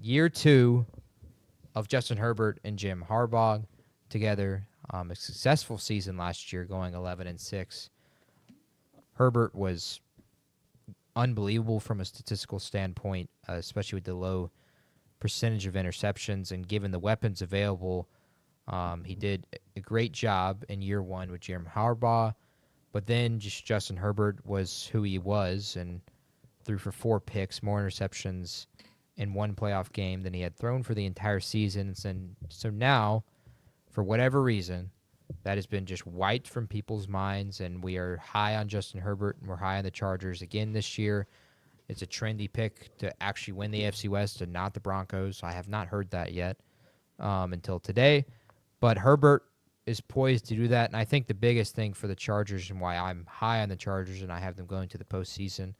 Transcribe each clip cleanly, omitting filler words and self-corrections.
year 2 of Justin Herbert and Jim Harbaugh together. A successful season last year, going 11-6. Herbert was unbelievable from a statistical standpoint, especially with the low percentage of interceptions, and given the weapons available, he did a great job in year 1 with Jim Harbaugh. But then just Justin Herbert was who he was and threw for 4 picks, more interceptions in one playoff game than he had thrown for the entire season. And so now, for whatever reason, that has been just wiped from people's minds, and we are high on Justin Herbert, and we're high on the Chargers again this year. It's a trendy pick to actually win the AFC West and not the Broncos. I have not heard that yet until today. But Herbert is poised to do that, and I think the biggest thing for the Chargers and why I'm high on the Chargers and I have them going to the postseason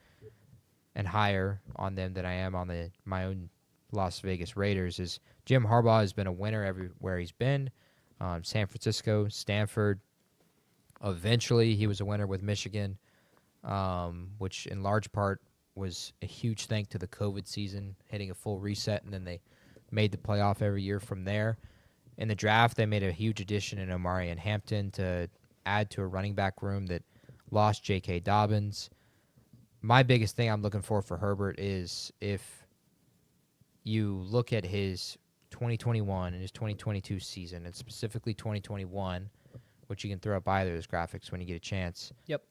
and higher on them than I am on my own Las Vegas Raiders is Jim Harbaugh has been a winner everywhere he's been. San Francisco, Stanford. Eventually, he was a winner with Michigan, which in large part was a huge thank to the COVID season, hitting a full reset, and then they made the playoff every year from there. In the draft, they made a huge addition in Omari and Hampton to add to a running back room that lost J.K. Dobbins. My biggest thing I'm looking for Herbert is if you look at his 2021 and his 2022 season, and specifically 2021, which you can throw up either of those graphics when you get a chance. Yep.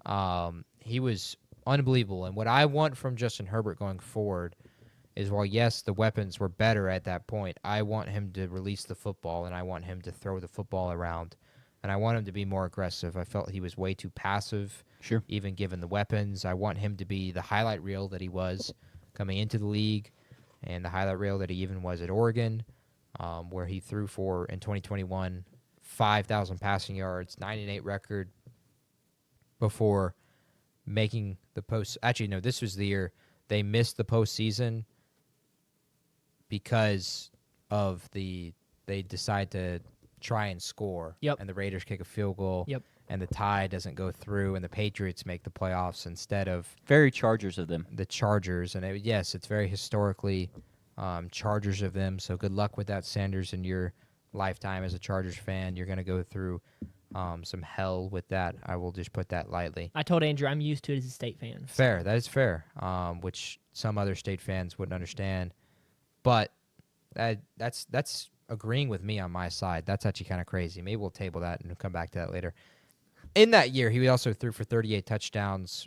He was unbelievable. And what I want from Justin Herbert going forward is, while, yes, the weapons were better at that point, I want him to release the football, and I want him to throw the football around, and I want him to be more aggressive. I felt he was way too passive, even given the weapons. I want him to be the highlight reel that he was coming into the league, and the highlight reel that he even was at Oregon, where he threw for, in 2021, 5,000 passing yards, 9-8 record before making the post. Actually, no, this was the year they missed the postseason because of they decide to try and score, and the Raiders kick a field goal, and the tie doesn't go through, and the Patriots make the playoffs instead of very Chargers of them. The Chargers, and it's very historically Chargers of them. So good luck with that, Sanders, in your lifetime as a Chargers fan. You're going to go through some hell with that. I will just put that lightly. I told Andrew I'm used to it as a State fan. Fair, that is fair, which some other State fans wouldn't understand. But that's agreeing with me on my side. That's actually kind of crazy. Maybe we'll table that and come back to that later. In that year, he also threw for 38 touchdowns,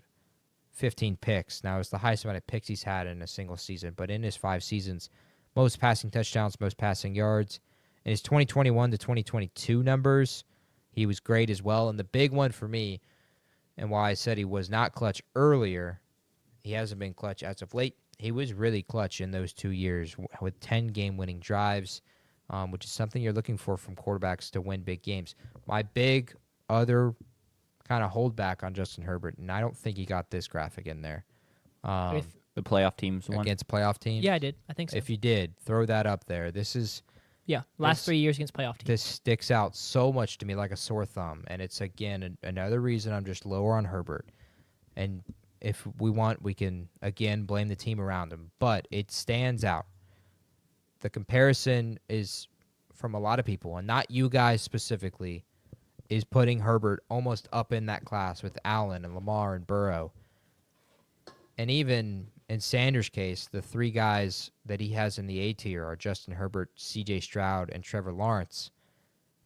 15 picks. Now, it's the highest amount of picks he's had in a single season, but in his 5 seasons, most passing touchdowns, most passing yards. In his 2021 to 2022 numbers, he was great as well. And the big one for me, and why I said he was not clutch earlier, he hasn't been clutch as of late. He was really clutch in those 2 years with 10 game-winning drives, which is something you're looking for from quarterbacks to win big games. My big other kind of holdback on Justin Herbert, and I don't think he got this graphic in there. The playoff teams won? Against playoff teams? Yeah, I did. I think so. If you did, throw that up there. This is... Yeah, last 3 years against playoff teams. This sticks out so much to me like a sore thumb, and it's, again, another reason I'm just lower on Herbert. And if we want, we can, again, blame the team around him. But it stands out. The comparison is from a lot of people, and not you guys specifically, is putting Herbert almost up in that class with Allen and Lamar and Burrow. And even in Sanders' case, the 3 guys that he has in the A tier are Justin Herbert, C.J. Stroud, and Trevor Lawrence.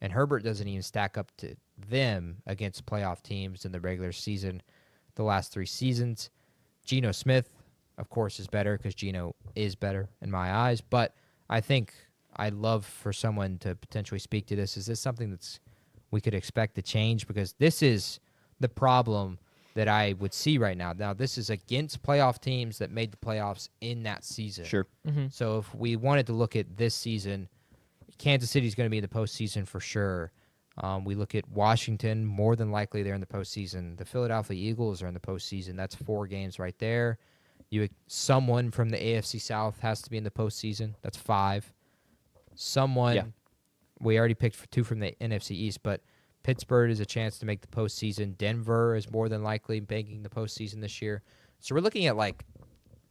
And Herbert doesn't even stack up to them against playoff teams in the regular season the last 3 seasons. Geno Smith, of course, is better because Geno is better in my eyes. But I think I'd love for someone to potentially speak to this. Is this something that's we could expect to change? Because this is the problem that I would see right now. Now, this is against playoff teams that made the playoffs in that season. Sure. Mm-hmm. So if we wanted to look at this season, Kansas City's going to be in the postseason for sure. We look at Washington, more than likely they're in the postseason. The Philadelphia Eagles are in the postseason. That's 4 games right there. Someone from the AFC South has to be in the postseason. That's 5. We already picked 2 from the NFC East, but Pittsburgh is a chance to make the postseason. Denver is more than likely making the postseason this year. So we're looking at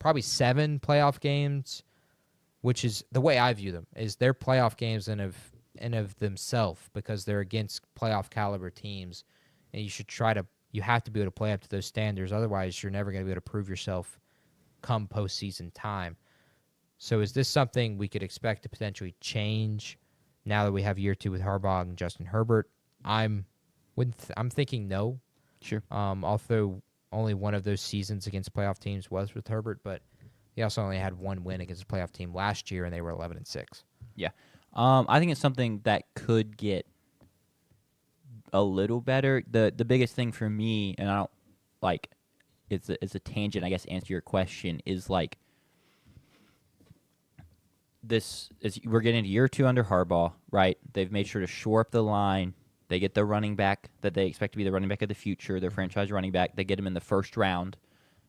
probably 7 playoff games which is the way I view them, is they're playoff games in of themselves because they're against playoff caliber teams, and you have to be able to play up to those standards. Otherwise, you're never going to be able to prove yourself come postseason time. So is this something we could expect to potentially change now that we have year 2 with Harbaugh and Justin Herbert? I'm thinking no. Sure. Although only one of those seasons against playoff teams was with Herbert, but he also only had one win against a playoff team last year, and they were 11-6. Yeah. I think it's something that could get a little better. The biggest thing for me, and I don't like, it's a tangent, I guess, to answer your question, is like this is we're getting into year 2 under Harbaugh, right? They've made sure to shore up the line. They get the running back that they expect to be the running back of the future, their franchise running back. They get him in the first round.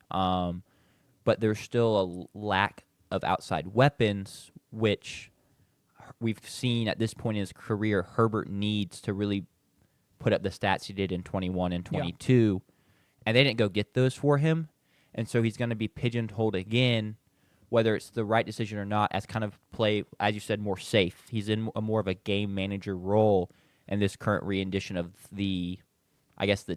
But there's still a lack of outside weapons, which we've seen at this point in his career, Herbert needs to really put up the stats he did in 21 and 22. Yeah. And they didn't go get those for him. And so he's going to be pigeonholed again, whether it's the right decision or not, as kind of play, as you said, more safe. He's in more of a game manager role in this current rendition of the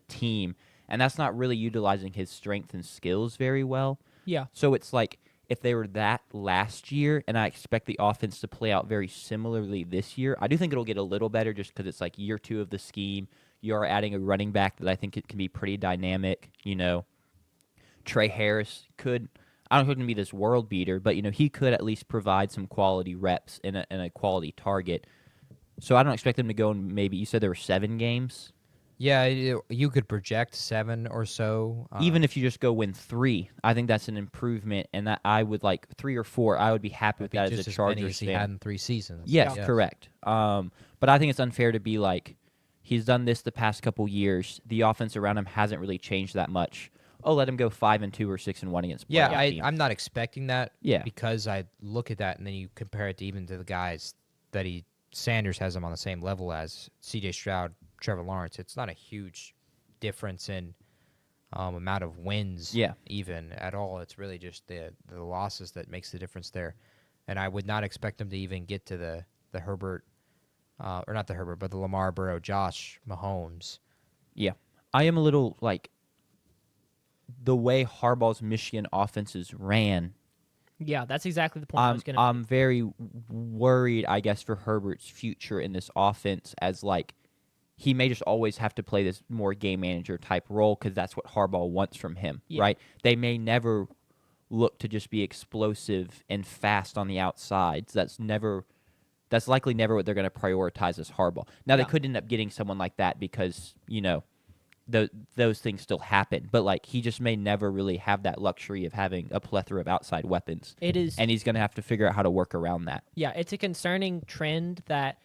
team. And that's not really utilizing his strength and skills very well. Yeah. So it's like if they were that last year, and I expect the offense to play out very similarly this year, I do think it'll get a little better just because it's like year 2 of the scheme. You are adding a running back that I think it can be pretty dynamic. You know, Trey Harris could, I don't know if he can be this world beater, but, you know, he could at least provide some quality reps and a quality target. So I don't expect them to go in maybe, you said there were 7 games? Yeah, you could project 7 or so. Even if you just go win 3, I think that's an improvement, and that I would like 3 or 4. I would be happy with that as a Chargers fan. He had in 3 seasons. Yes, correct. But I think it's unfair to be like, he's done this the past couple years. The offense around him hasn't really changed that much. Oh, let him go 5-2 or 6-1 against. I'm not expecting that. Yeah, because I look at that and then you compare it to even to the guys that Sanders has him on the same level as C.J. Stroud, Trevor Lawrence. It's not a huge difference in amount of wins, even at all. It's really just the losses that makes the difference there. And I would not expect them to even get to the Herbert, or not the Herbert, but the Lamar Burrow, Josh Mahomes. Yeah, I am a little like the way Harbaugh's Michigan offenses ran. Yeah, that's exactly the point I was going to make. I'm very worried, I guess, for Herbert's future in this offense, as like he may just always have to play this more game manager type role because that's what Harbaugh wants from him, right? They may never look to just be explosive and fast on the outsides. That's likely never what they're going to prioritize as Harbaugh. Now, they could end up getting someone like that because, you know, those things still happen, but like he just may never really have that luxury of having a plethora of outside weapons. It is, and he's going to have to figure out how to work around that. Yeah, it's a concerning trend that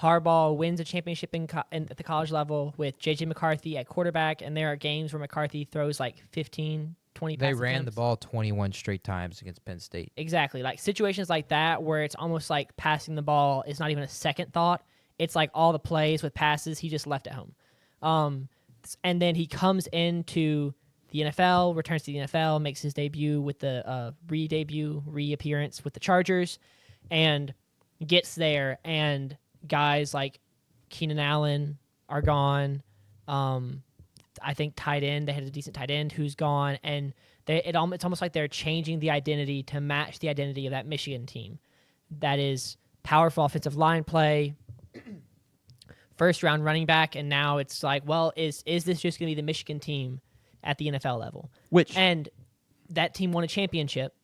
Harbaugh wins a championship at the college level with J.J. McCarthy at quarterback, and there are games where McCarthy throws like 15, 20 They pass ran attempts. the ball 21 straight times against Penn State. Exactly. Like situations like that where it's almost like passing the ball is not even a second thought. It's like all the plays with passes he just left at home. And then he comes into the NFL, returns to the NFL, makes his debut with the reappearance with the Chargers, and gets there, and guys like Keenan Allen are gone. I think tight end, they had a decent tight end who's gone, and it's almost like they're changing the identity to match the identity of that Michigan team. That is powerful offensive line play, first-round running back, and now it's like, well, is this just going to be the Michigan team at the NFL level? And that team won a championship,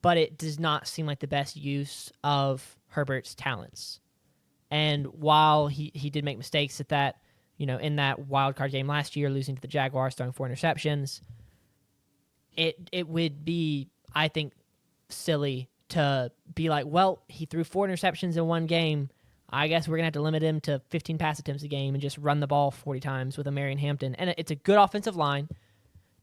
but it does not seem like the best use of Herbert's talents. And while he did make mistakes at that, you know, in that wild card game last year, losing to the Jaguars, throwing 4 interceptions, it would be, I think, silly to be like, well, he threw 4 interceptions in one game. I guess we're going to have to limit him to 15 pass attempts a game and just run the ball 40 times with a Marion Hampton. And it's a good offensive line,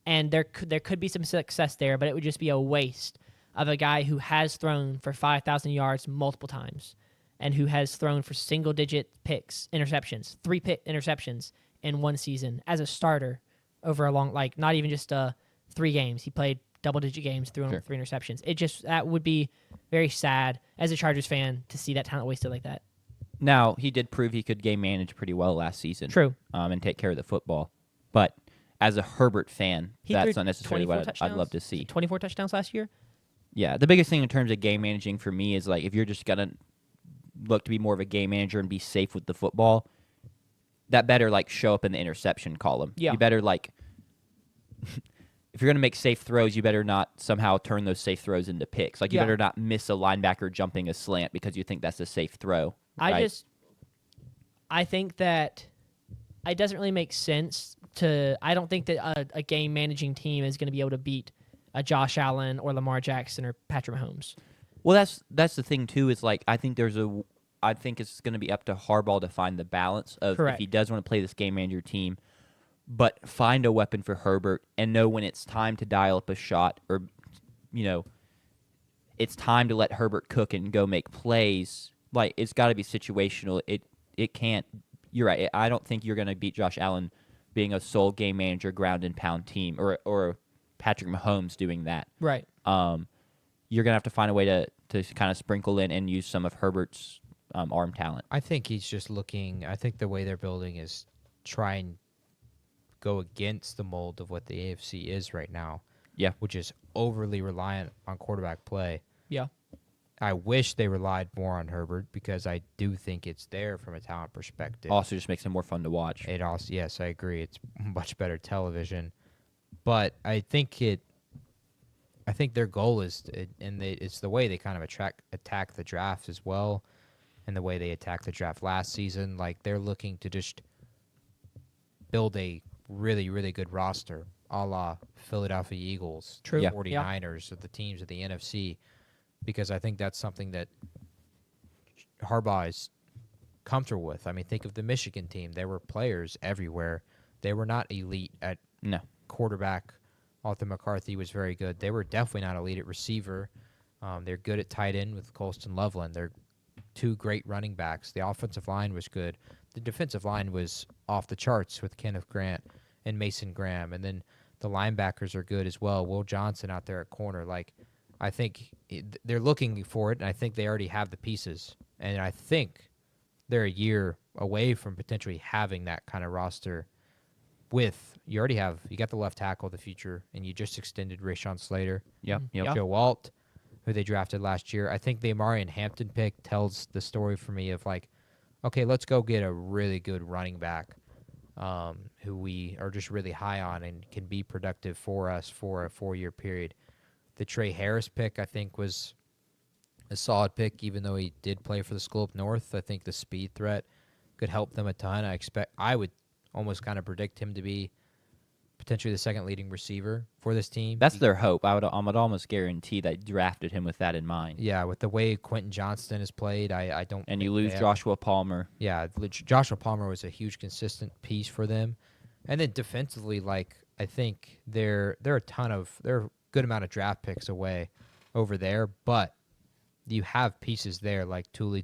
and there could be some success there, but it would just be a waste of a guy who has thrown for 5,000 yards multiple times and who has thrown for single-digit interceptions, 3 interceptions in one season as a starter over a long, like not even just 3 games. He played double-digit games, threw Sure. 3 interceptions. That would be very sad as a Chargers fan to see that talent wasted like that. Now, he did prove he could game manage pretty well last season. True. And take care of the football. But as a Herbert fan, He that's threw not necessarily 24 what I'd love to see. 24 touchdowns last year? Yeah, the biggest thing in terms of game managing for me is like if you're just gonna look to be more of a game manager and be safe with the football, that better like show up in the interception column. Yeah. You better like if you're gonna make safe throws, you better not somehow turn those safe throws into picks. Like you Yeah. better not miss a linebacker jumping a slant because you think that's a safe throw. Right? I think that it doesn't really make sense I don't think that a game managing team is going to be able to beat a Josh Allen or Lamar Jackson or Patrick Mahomes. Well, that's the thing too. Is like I think it's going to be up to Harbaugh to find the balance of Correct. if he does want to play this game manager team, but find a weapon for Herbert and know when it's time to dial up a shot or, it's time to let Herbert cook and go make plays. Like it's got to be situational. It can't. You're right. I don't think you're going to beat Josh Allen being a sole game manager, ground and pound team, or Patrick Mahomes doing that. Right. You're gonna have to find a way to kind of sprinkle in and use some of Herbert's arm talent. I think he's just looking. I think the way they're building is try and go against the mold of what the AFC is right now. Yeah. Which is overly reliant on quarterback play. Yeah. I wish they relied more on Herbert because I do think it's there from a talent perspective. Also, just makes him more fun to watch. It also, yes, I agree. It's much better television, but I think their goal is, it's the way they kind of attack the draft as well, and the way they attacked the draft last season. Like they're looking to just build a really, really good roster, a la Philadelphia Eagles, True. Yeah. 49ers, of the teams of the NFC. Because I think that's something that Harbaugh is comfortable with. I mean, think of the Michigan team. There were players everywhere. They were not elite at No. quarterback. Arthur McCarthy was very good. They were definitely not elite at receiver. They're good at tight end with Colston Loveland. They're 2 great running backs. The offensive line was good. The defensive line was off the charts with Kenneth Grant and Mason Graham. And then the linebackers are good as well. Will Johnson out there at corner. Like, I think they're looking for it, and I think they already have the pieces. And I think they're a year away from potentially having that kind of roster you got the left tackle of the future, and you just extended Rashawn Slater. Yep. Yeah. Joe Alt, who they drafted last year. I think the Amari and Hampton pick tells the story for me of like, okay, let's go get a really good running back who we are just really high on and can be productive for us for a 4-year period. The Trey Harris pick, I think, was a solid pick, even though he did play for the school up north. I think the speed threat could help them a ton. I would almost kind of predict him to be potentially the second leading receiver for this team. That's their hope. I would almost guarantee that drafted him with that in mind. Yeah, with the way Quentin Johnston has played, I don't. And you think lose they have- Joshua Palmer. Yeah, Joshua Palmer was a huge consistent piece for them, and then defensively, like I think they're a good amount of draft picks away over there, but you have pieces there like Tuli.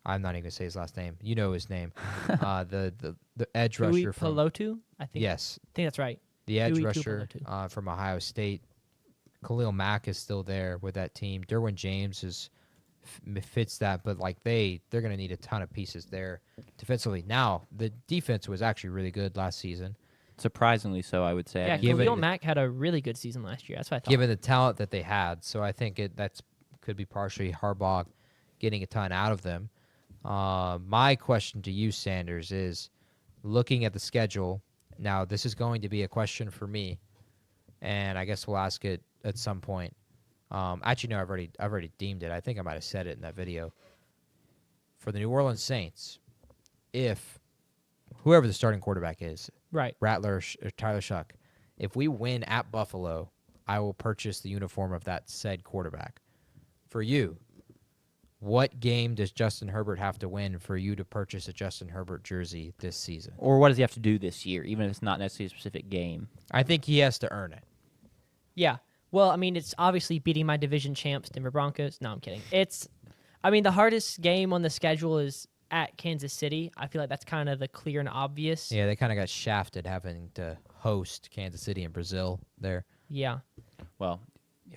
I'm not even gonna say his last name. You know his name. The edge rusher from Pelotu? I think. yes, I think that's right. the edge Tui rusher Tuipulotu. from Ohio State. Khalil Mack is still there with that team. Derwin James fits that, but like they're going to need a ton of pieces there defensively. Now the defense was actually really good last season, Surprisingly so, I would say. Yeah, given- Khalil Mack had a really good season last year. That's what I thought. given the talent that they had. So I think that's could be partially Harbaugh getting a ton out of them. My question to you, Sanders, is looking at the schedule. Now, this is going to be a question for me, and I guess we'll ask it at some point. Actually, no, I've already deemed it. I think I might have said it in that video. For the New Orleans Saints, if whoever the starting quarterback is, Right. Rattler or Tyler Shuck, if we win at Buffalo, I will purchase the uniform of that said quarterback. For you, what game does Justin Herbert have to win for you to purchase a Justin Herbert jersey this season? Or what does he have to do this year, even if it's not necessarily a specific game? I think he has to earn it. Yeah. Well, I mean, it's obviously beating my division champs, Denver Broncos. No, I'm kidding. The hardest game on the schedule is at Kansas City. I feel like that's kind of the clear and obvious. Yeah, they kind of got shafted having to host Kansas City and Brazil there. Yeah. Well,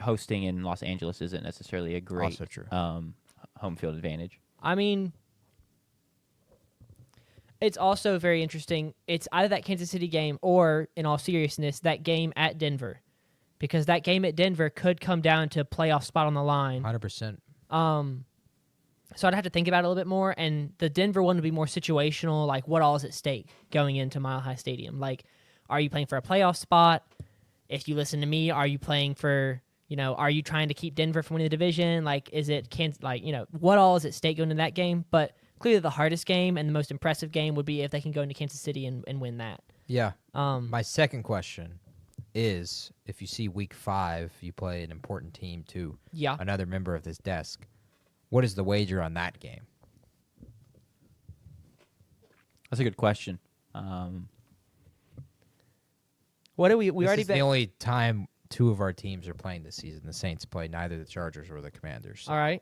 hosting in Los Angeles isn't necessarily a great Also true. home field advantage. I mean, it's also very interesting. It's either that Kansas City game or, in all seriousness, that game at Denver. Because that game at Denver could come down to a playoff spot on the line. 100%. So I'd have to think about it a little bit more. And the Denver one would be more situational, like what all is at stake going into Mile High Stadium. Like, are you playing for a playoff spot? If you listen to me, are you playing for, are you trying to keep Denver from winning the division? Like, is it, what all is at stake going into that game? But clearly the hardest game and the most impressive game would be if they can go into Kansas City and win that. Yeah. My second question is, if you see week 5, you play an important team to another member of this desk, what is the wager on that game? That's a good question. What do we this already is the only time 2 of our teams are playing this season. The Saints play neither the Chargers or the Commanders. All right.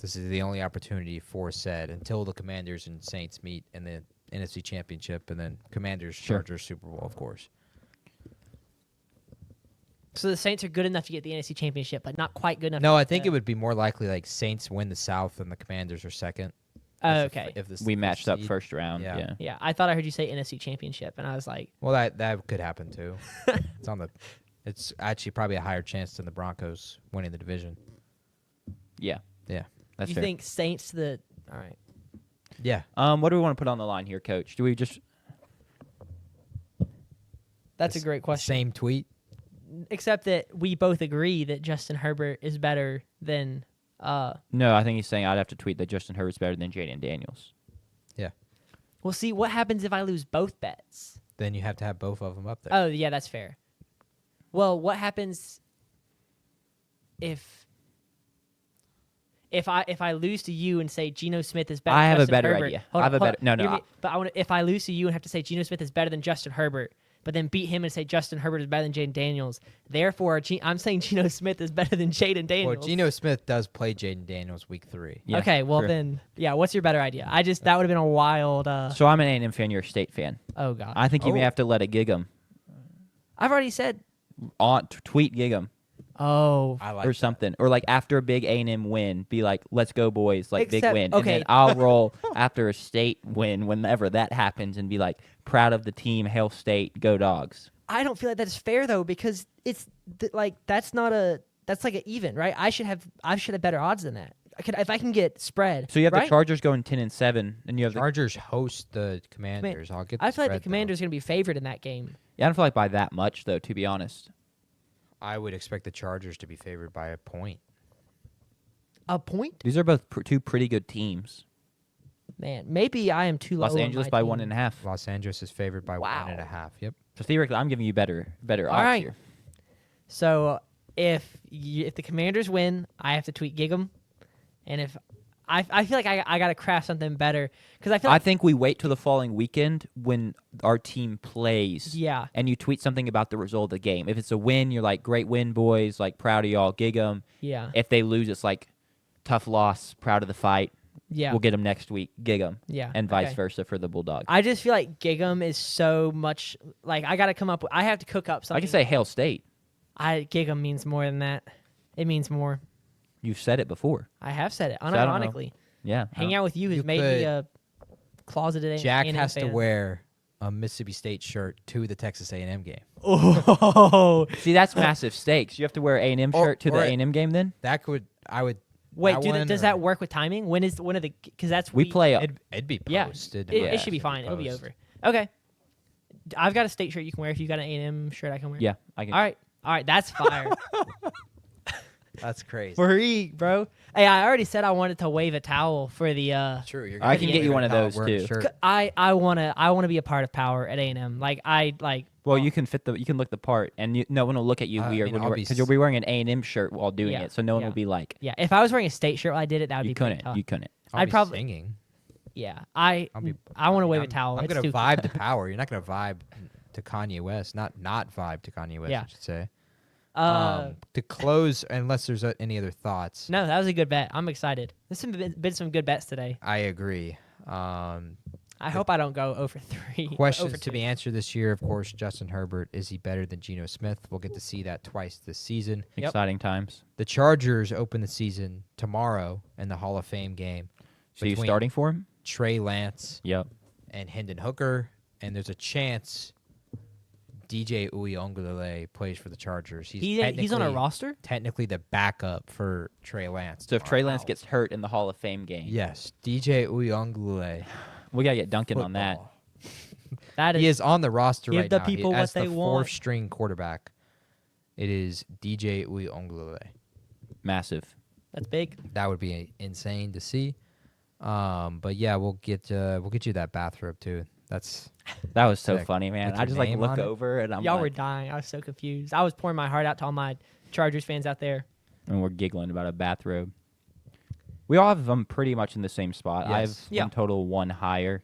This is the only opportunity for said until the Commanders and Saints meet in the NFC Championship, and then Commanders, Chargers, Super Bowl, of course. So the Saints are good enough to get the NFC Championship, but not quite good enough. No, I think it would be more likely like Saints win the South and the Commanders are second. Okay. We matched up first round. Yeah. Yeah, I thought I heard you say NFC Championship, and I was like, well, that could happen too. It's actually probably a higher chance than the Broncos winning the division. Yeah. Yeah. That's you fair. think Saints all right. Yeah. What do we want to put on the line here, Coach? Do we just? That's a great question. Same tweet. Except that we both agree that Justin Herbert is better than. No, I think he's saying I'd have to tweet that Justin Herbert's better than Jaden Daniels. Yeah. Well, see, what happens if I lose both bets? Then you have to have both of them up there. Oh, yeah, that's fair. Well, what happens if I lose to you and say Geno Smith is better? I have than a Justin better Herbert? idea. Hold I have on, a better. No, no. But if I lose to you and have to say Geno Smith is better than Justin Herbert, but then beat him and say Justin Herbert is better than Jaden Daniels, therefore I'm saying Geno Smith is better than Jaden Daniels. Well, Geno Smith does play Jaden Daniels week 3. Yeah, okay, well sure. then, what's your better idea? That would have been a wild. So I'm an A&M fan. You're a State fan. Oh God. I think you may have to let a gig 'em. I've already said. Tweet gig 'em. Oh. I like or something, or like after a big A&M win, be like, "Let's go, boys!" Like big Except- win, okay. and then I'll roll after a state win whenever that happens, and be like, "Proud of the team, Hail State, go Dogs!" I don't feel like that's fair though, because it's that's like an even, right? I should have better odds than that. If I can get spread. So you have right? the Chargers going 10-7, and you have Chargers host the Commanders. I'll get. I feel like the spread, though. Commanders are going to be favored in that game. Yeah, I don't feel like by that much though, to be honest. I would expect the Chargers to be favored by a point. A point? These are both two pretty good teams. Man, maybe I am too low. Los Angeles on by my team. 1.5. Los Angeles is favored by Wow. 1.5. Yep. So theoretically, I'm giving you better All odds right. here. So if the Commanders win, I have to tweet Gig'em, and if I feel like I got to craft something better because I feel I like think we wait till the following weekend when our team plays. Yeah. And you tweet something about the result of the game. If it's a win, you're like, "Great win, boys! Like proud of y'all, gig 'em." yeah If they lose, it's like, "Tough loss, proud of the fight." yeah We'll get them next week, gig 'em. yeah And vice okay. versa for the Bulldogs. I just feel like Gig'em is so much like I got to come up with. I have to cook up something. I can say Hail State. Gig'em means more than that. It means more. You've said it before. I have said it I don't know. unironically. Yeah. Hanging out with you has You made me could- a closeted Jack A&M has to fan. wear a Mississippi State shirt to the Texas A&M game. Oh, See, that's massive stakes. You have to wear an A&M Or- shirt to the or- A&M game then? That could I would. wait. that one Does or- that work with timing? When are the? Because that's We play It'd be Yeah, posted. it should be fine. It'll be Post. over. Okay. I've got a state shirt you can wear. If you got an A&M shirt, I can wear. Yeah, I can. All right. That's fire. That's crazy. Free, bro. Hey, I already said I wanted to wave a towel for the. True. You're I gonna can be get you wearing one of a those, wearing a too. shirt. I wanna be a part of Power at A&M. Well, you can you can look the part, and no one will look at you I weird mean, I'll be because you'll be wearing an A&M shirt while doing Yeah, it, so no one yeah. will be like, Yeah. If I was wearing a state shirt while I did it, that would "You be pretty couldn't, tough. you couldn't." I'll I'd be probably- singing. Yeah. I'll I want to wave a I'm- towel. I'm It's gonna too- vibe to Power. You're not gonna vibe to Kanye West. Not vibe to Kanye West. Yeah. I should say. Uh, To close, unless there's any other thoughts. no, that was a good bet. I'm excited. There's been some good bets today. I agree. I I hope I don't go over 3. Questions over to 2. be answered this year, of course. Justin Herbert, is he better than Geno Smith? We'll get to see that twice this season. Yep. Exciting times. The Chargers open the season tomorrow in the Hall of Fame game. So you between starting for him? Trey Lance Yep. and Hendon Hooker, and there's a chance DJ Uiagalelei plays for the Chargers. He's on a technically- roster? Technically the backup for Trey Lance. So if Trey Lance tomorrow. gets hurt in the Hall of Fame game, Yes, DJ Uiagalelei. we gotta get Duncan on that. Football. That He is is on the roster give right the now. people As what they the want. fourth string quarterback. It is DJ Uiagalelei. Massive. that's big. That would be insane to see. But yeah, we'll get you that bathrobe too. That was so Sick. funny, man. With I your just like name look on it? over and I'm Y'all like, were dying. I was so confused. I was pouring my heart out to all my Chargers fans out there. and we're giggling about a bathrobe. We all have them pretty much in the same spot. I have Yes. Yeah. in total one higher.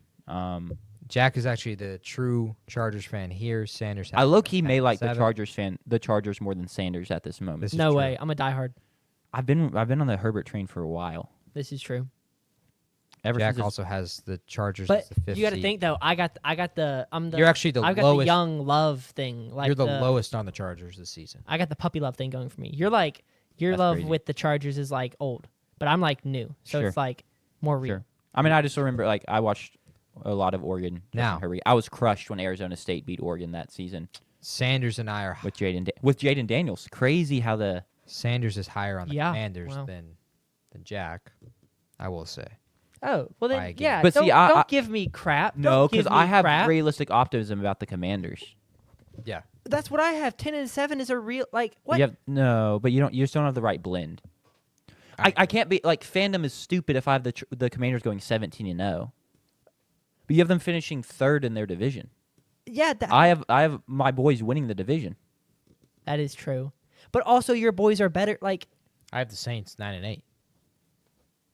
Jack is actually the true Chargers fan here. Sanders. I low key may like the 7. Chargers more than Sanders at this moment. This is No true. way. I'm a diehard. I've been on the Herbert train for a while. This is true. Ever Jack since his- also has the Chargers But as the 5th you got to seed. think though. I'm the. You're actually the I've got lowest. the young love thing. Like you're the lowest on the Chargers this season. I got the puppy love thing going for me. You're like your That's love crazy. with the Chargers is like old, but I'm like new, so Sure. it's like more real. Sure. I mean, I just remember like I watched a lot of Oregon. Justin Now. Herbert. I was crushed when Arizona State beat Oregon that season Sanders and I are. with Jaden Daniels. Crazy how the Sanders is higher on the Yeah, Commanders wow. than Jack. I will say. Oh well, By then a game. yeah. But don't, see, don't I- give me crap. no, Don't because give I me have crap. realistic optimism about the Commanders. Yeah. That's what I have. 10-7 is a real like what? You have, no, but you just don't have the right blend. I can't be like fandom is stupid if I have the Commanders going 17-0. But you have them finishing 3rd in their division. Yeah, I have my boys winning the division. that is true. But also, your boys are better. Like I have the Saints 9-8.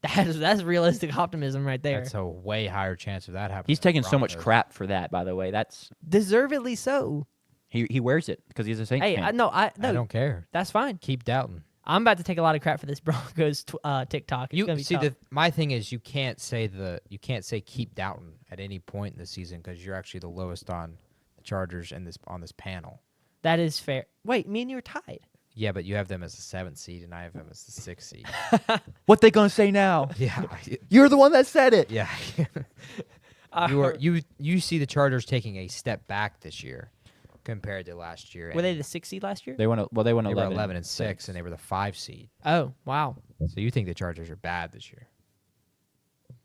that's realistic optimism right there. That's a way higher chance of that happening. He's than taking so much Broncos. crap for that, by the way. That's Deservedly so. he wears it because he's a Saints Hey, fan. no, I don't care. That's fine. Keep doubting. I'm about to take a lot of crap for this Broncos TikTok. It's You gonna be see tough. my thing is you can't say keep doubting at any point in the season because you're actually the lowest on the Chargers on this panel. That is fair. Wait, me and you are tied. Yeah, but you have them as the 7th seed and I have them as the 6th seed. What they gonna say now? Yeah, You're the one that said it. yeah. Uh, You see the Chargers taking a step back this year compared to last year. Were they the 6th seed last year? They won. They won They were 11. 11-6 and they were the 5 seed. Oh, wow. So you think the Chargers are bad this year?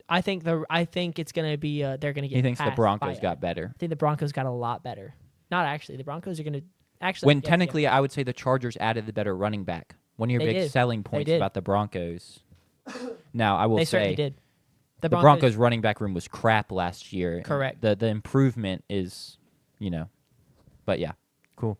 I think it's gonna be they're gonna get. He thinks the passed Broncos by- got better. I think the Broncos got a lot better. Not actually. The Broncos are gonna actually. When yeah, technically, I would say the Chargers added the better running back. One of your They big did. selling points did. about the Broncos. Now, I will they say certainly did. the Broncos running back room was crap last year. Correct. The improvement is, but yeah, cool.